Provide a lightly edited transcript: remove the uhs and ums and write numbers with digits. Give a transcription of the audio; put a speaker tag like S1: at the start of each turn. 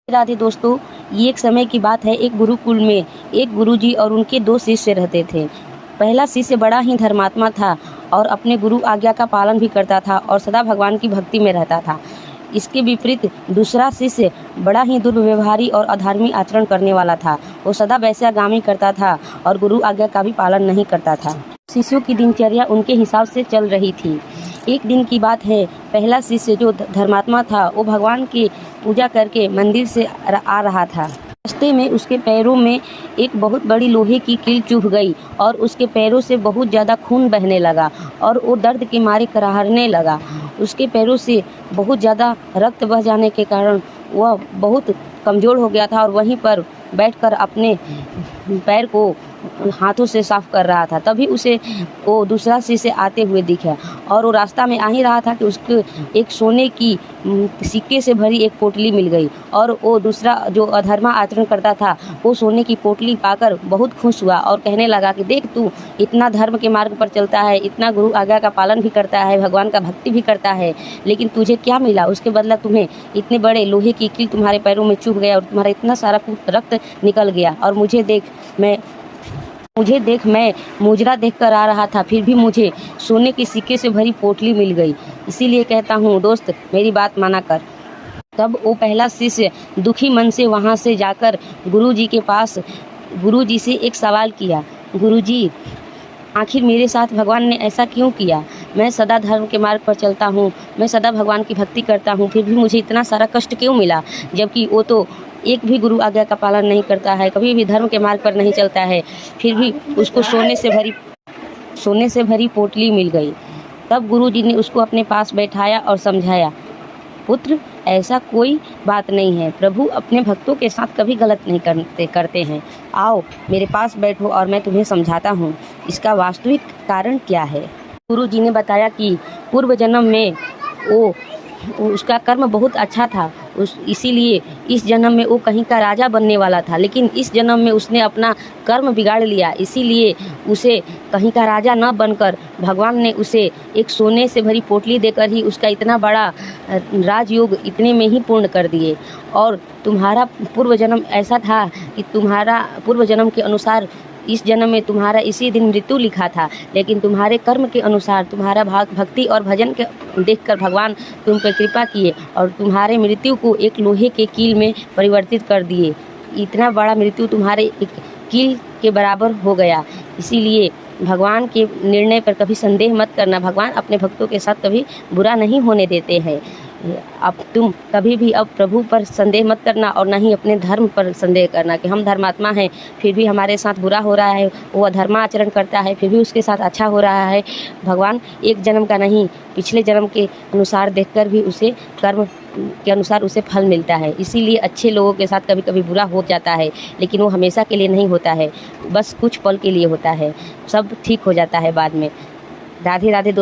S1: राधे दोस्तों, ये एक समय की बात है। एक गुरुकुल में एक गुरुजी और उनके दो शिष्य रहते थे। पहला शिष्य बड़ा ही धर्मात्मा था और अपने गुरु आज्ञा का पालन भी करता था और सदा भगवान की भक्ति में रहता था। इसके विपरीत दूसरा शिष्य बड़ा ही दुर्व्यवहारी और अधार्मिक आचरण करने वाला था। वो सदा वैश्यागामी करता था और गुरु आज्ञा का भी पालन नहीं करता था। शिष्यों की दिनचर्या उनके हिसाब से चल रही थी। एक दिन की बात है, पहला शिष्य जो धर्मात्मा था वो भगवान की पूजा करके मंदिर से आ रहा था। रास्ते में उसके पैरों में एक बहुत बड़ी लोहे की कील चुभ गई और उसके पैरों से बहुत ज़्यादा खून बहने लगा और वो दर्द के मारे कराहने लगा। उसके पैरों से बहुत ज़्यादा रक्त बह जाने के कारण वह बहुत कमज़ोर हो गया था और वहीं पर बैठकर अपने पैर को हाथों से साफ कर रहा था। तभी उसे वो दूसरा शिष्य आते हुए दिखा और वो रास्ता में आ ही रहा था कि उसको एक सोने की सिक्के से भरी एक पोटली मिल गई और वो दूसरा जो अधर्मा आचरण करता था वो सोने की पोटली पाकर बहुत खुश हुआ और कहने लगा कि देख, तू इतना धर्म के मार्ग पर चलता है, इतना गुरु आज्ञा का पालन भी करता है, भगवान का भक्ति भी करता है, लेकिन तुझे क्या मिला? उसके बदला तुम्हें इतने बड़े लोहे की कील तुम्हारे पैरों में चुभ गया और तुम्हारा इतना सारा रक्त निकल गया और मुझे देख, मैं मुजरा देखकर आ रहा था, फिर भी मुझे सोने के सिक्के से भरी पोटली मिल गई। इसीलिए कहता हूँ दोस्त, मेरी बात माना कर। तब वो पहला शिष्य दुखी मन से वहाँ से जाकर गुरुजी के पास गुरुजी से एक सवाल किया, गुरुजी, आखिर मेरे साथ भगवान ने ऐसा क्यों किया? मैं सदा धर्म के मार्ग पर चलता हूँ, मैं सदा भगवान की भक्ति करता हूँ, फिर भी मुझे इतना सारा कष्ट क्यों मिला? जबकि वो तो एक भी गुरु आज्ञा का पालन नहीं करता है, कभी भी धर्म के मार्ग पर नहीं चलता है, फिर भी उसको सोने से भरी पोटली मिल गई। तब गुरुजी ने उसको अपने पास बैठाया और समझाया, पुत्र, ऐसा कोई बात नहीं है, प्रभु अपने भक्तों के साथ कभी गलत नहीं करते हैं। आओ मेरे पास बैठो और मैं तुम्हें समझाता हूँ इसका वास्तविक कारण क्या है। गुरुजी ने बताया कि पूर्व जन्म में उसका कर्म बहुत अच्छा था, इसीलिए इस जन्म में वो कहीं का राजा बनने वाला था, लेकिन इस जन्म में उसने अपना कर्म बिगाड़ लिया, इसीलिए उसे कहीं का राजा न बनकर भगवान ने उसे एक सोने से भरी पोटली देकर ही उसका इतना बड़ा राजयोग इतने में ही पूर्ण कर दिए। और तुम्हारा पूर्व जन्म ऐसा था कि तुम्हारा पूर्व जन्म के अनुसार इस जन्म में तुम्हारा इसी दिन मृत्यु लिखा था, लेकिन तुम्हारे कर्म के अनुसार तुम्हारा भक्ति और भजन के देखकर भगवान तुम पर कृपा किए और तुम्हारे मृत्यु को एक लोहे के कील में परिवर्तित कर दिए। इतना बड़ा मृत्यु तुम्हारे एक कील के बराबर हो गया। इसीलिए भगवान के निर्णय पर कभी संदेह मत करना। भगवान अपने भक्तों के साथ कभी बुरा नहीं होने देते हैं। अब तुम कभी भी अब प्रभु पर संदेह मत करना और ना ही अपने धर्म पर संदेह करना कि हम धर्मात्मा हैं, फिर भी हमारे साथ बुरा हो रहा है, वो अधर्मा आचरण करता है, फिर भी उसके साथ अच्छा हो रहा है। भगवान एक जन्म का नहीं, पिछले जन्म के अनुसार देखकर भी उसे कर्म के अनुसार उसे फल मिलता है। इसीलिए अच्छे लोगों के साथ कभी कभी बुरा हो जाता है, लेकिन वो हमेशा के लिए नहीं होता है, बस कुछ पल के लिए होता है, सब ठीक हो जाता है बाद में। राधे राधे दोस्तों।